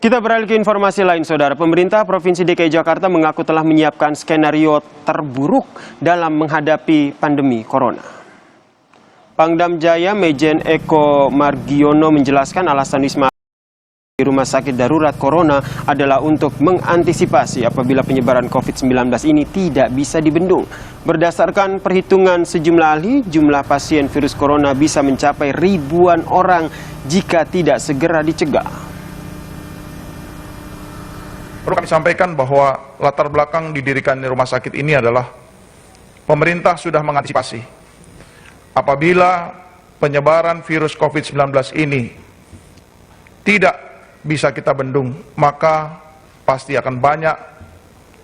Kita beralih ke informasi lain, Saudara. Pemerintah Provinsi DKI Jakarta mengaku telah menyiapkan skenario terburuk dalam menghadapi pandemi corona. Pangdam Jaya Majen Eko Margiono menjelaskan alasan Wisma di rumah sakit darurat corona adalah untuk mengantisipasi apabila penyebaran COVID-19 ini tidak bisa dibendung. Berdasarkan perhitungan sejumlah ahli, jumlah pasien virus corona bisa mencapai ribuan orang jika tidak segera dicegah. Perlu kami sampaikan bahwa latar belakang didirikan rumah sakit ini adalah pemerintah sudah mengantisipasi apabila penyebaran virus COVID-19 ini tidak bisa kita bendung, maka pasti akan banyak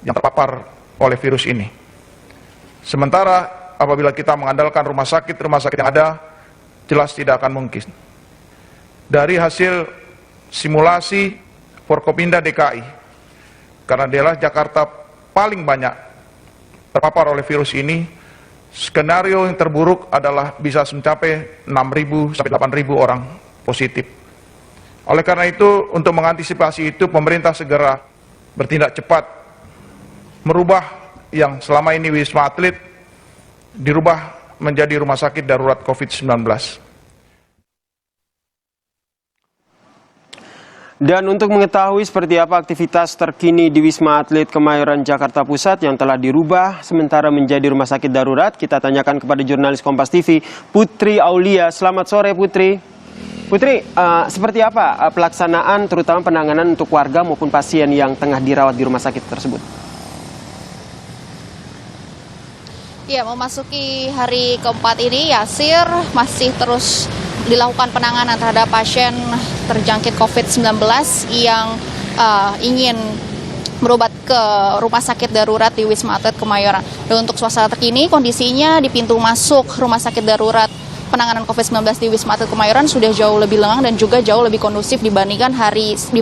yang terpapar oleh virus ini. Sementara apabila kita mengandalkan rumah sakit yang ada, jelas tidak akan mungkin. Dari hasil simulasi Forkopimda DKI, karena daerah Jakarta paling banyak terpapar oleh virus ini, skenario yang terburuk adalah bisa mencapai 6.000 sampai 8.000 orang positif. Oleh karena itu, untuk mengantisipasi itu, pemerintah segera bertindak cepat merubah yang selama ini Wisma Atlet dirubah menjadi rumah sakit darurat COVID-19. Dan untuk mengetahui seperti apa aktivitas terkini di Wisma Atlet Kemayoran Jakarta Pusat yang telah dirubah sementara menjadi rumah sakit darurat, kita tanyakan kepada jurnalis Kompas TV, Putri Aulia. Selamat sore, Putri. Putri, seperti apa pelaksanaan terutama penanganan untuk warga maupun pasien yang tengah dirawat di rumah sakit tersebut? Ya, memasuki hari keempat ini, Yasir, masih terus dilakukan penanganan terhadap pasien terjangkit COVID-19 yang ingin berobat ke rumah sakit darurat di Wisma Atlet Kemayoran. Dan untuk suasana terkini, kondisinya di pintu masuk rumah sakit darurat penanganan COVID-19 di Wisma Atlet Kemayoran sudah jauh lebih lengang dan juga jauh lebih kondusif dibandingkan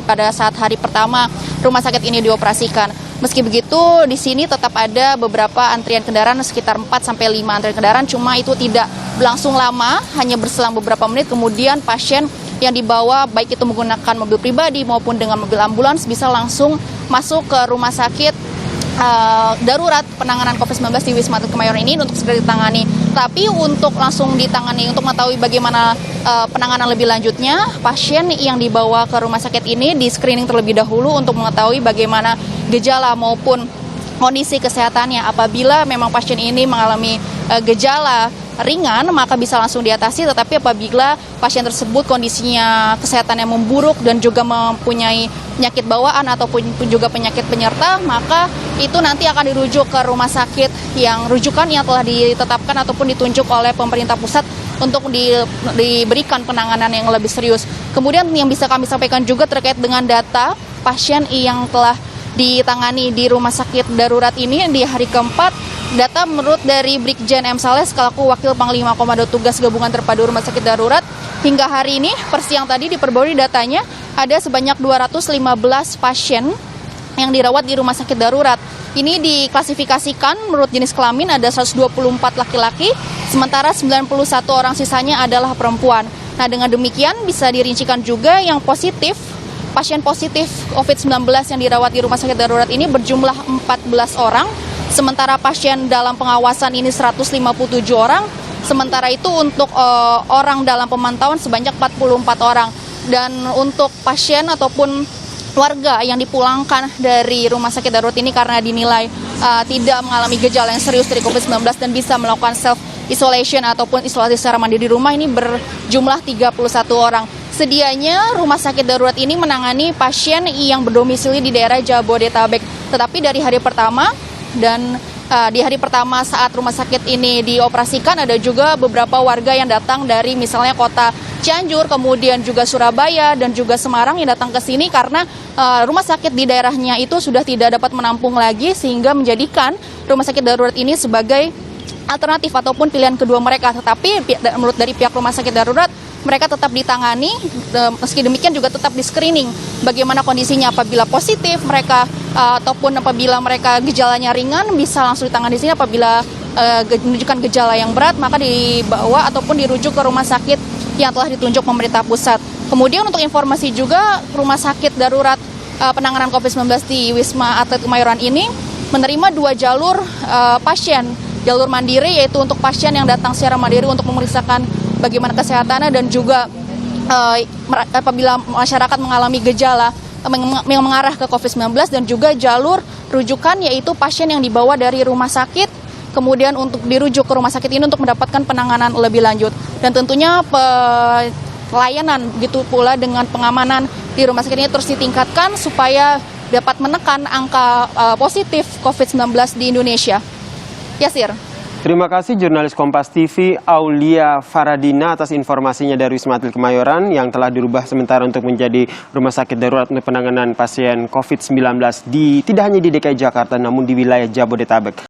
pada saat hari pertama rumah sakit ini dioperasikan. Meski begitu, di sini tetap ada beberapa antrian kendaraan, sekitar 4-5 antrian kendaraan, cuma itu tidak berlangsung lama, hanya berselang beberapa menit, kemudian pasien yang dibawa baik itu menggunakan mobil pribadi maupun dengan mobil ambulans bisa langsung masuk ke rumah sakit darurat penanganan COVID-19 di Wisma Atlet Kemayoran ini untuk segera ditangani. Tapi untuk langsung ditangani, untuk mengetahui bagaimana penanganan lebih lanjutnya, pasien yang dibawa ke rumah sakit ini di screening terlebih dahulu untuk mengetahui bagaimana gejala maupun kondisi kesehatannya. Apabila memang pasien ini mengalami gejala ringan, maka bisa langsung diatasi, tetapi apabila pasien tersebut kondisinya kesehatannya memburuk dan juga mempunyai penyakit bawaan ataupun juga penyakit penyerta, maka itu nanti akan dirujuk ke rumah sakit yang rujukan yang telah ditetapkan ataupun ditunjuk oleh pemerintah pusat untuk diberikan penanganan yang lebih serius. Kemudian yang bisa kami sampaikan juga terkait dengan data pasien yang telah ditangani di rumah sakit darurat ini di hari keempat. Data menurut dari Brigjen M. Saleh selaku Wakil Panglima Komando Tugas Gabungan Terpadu Rumah Sakit Darurat, hingga hari ini per siang tadi diperbarui datanya ada sebanyak 215 pasien yang dirawat di rumah sakit darurat. Ini diklasifikasikan menurut jenis kelamin, ada 124 laki-laki, sementara 91 orang sisanya adalah perempuan. Nah, dengan demikian bisa dirincikan juga yang positif, pasien positif COVID-19 yang dirawat di rumah sakit darurat ini berjumlah 14 orang. Sementara pasien dalam pengawasan ini 157 orang, sementara itu untuk orang dalam pemantauan sebanyak 44 orang. Dan untuk pasien ataupun warga yang dipulangkan dari rumah sakit darurat ini karena dinilai tidak mengalami gejala yang serius dari COVID-19 dan bisa melakukan self-isolation ataupun isolasi secara mandiri di rumah, ini berjumlah 31 orang. Sedianya rumah sakit darurat ini menangani pasien yang berdomisili di daerah Jabodetabek. Tetapi dari hari pertama dan di hari pertama saat rumah sakit ini dioperasikan, ada juga beberapa warga yang datang dari misalnya kota Cianjur, kemudian juga Surabaya dan juga Semarang yang datang ke sini karena rumah sakit di daerahnya itu sudah tidak dapat menampung lagi, sehingga menjadikan rumah sakit darurat ini sebagai alternatif ataupun pilihan kedua mereka. Tetapi menurut dari pihak rumah sakit darurat, mereka tetap ditangani, meski demikian juga tetap di screening bagaimana kondisinya. Apabila positif mereka ataupun apabila mereka gejalanya ringan bisa langsung ditangani di sini. Apabila menunjukkan gejala yang berat maka dibawa ataupun dirujuk ke rumah sakit yang telah ditunjuk pemerintah pusat. Kemudian untuk informasi juga, rumah sakit darurat penanganan COVID-19 di Wisma Atlet Kemayoran ini menerima 2 jalur pasien. Jalur mandiri yaitu untuk pasien yang datang secara mandiri untuk memeriksakan bagaimana kesehatannya dan juga apabila masyarakat mengalami gejala yang mengarah ke COVID-19, dan juga jalur rujukan yaitu pasien yang dibawa dari rumah sakit kemudian untuk dirujuk ke rumah sakit ini untuk mendapatkan penanganan lebih lanjut. Dan tentunya pelayanan begitu pula dengan pengamanan di rumah sakit ini terus ditingkatkan supaya dapat menekan angka positif COVID-19 di Indonesia. Yasir. Terima kasih jurnalis Kompas TV Aulia Faradina atas informasinya dari Wisma Atlet Kemayoran yang telah dirubah sementara untuk menjadi rumah sakit darurat untuk penanganan pasien COVID-19 tidak hanya di DKI Jakarta namun di wilayah Jabodetabek.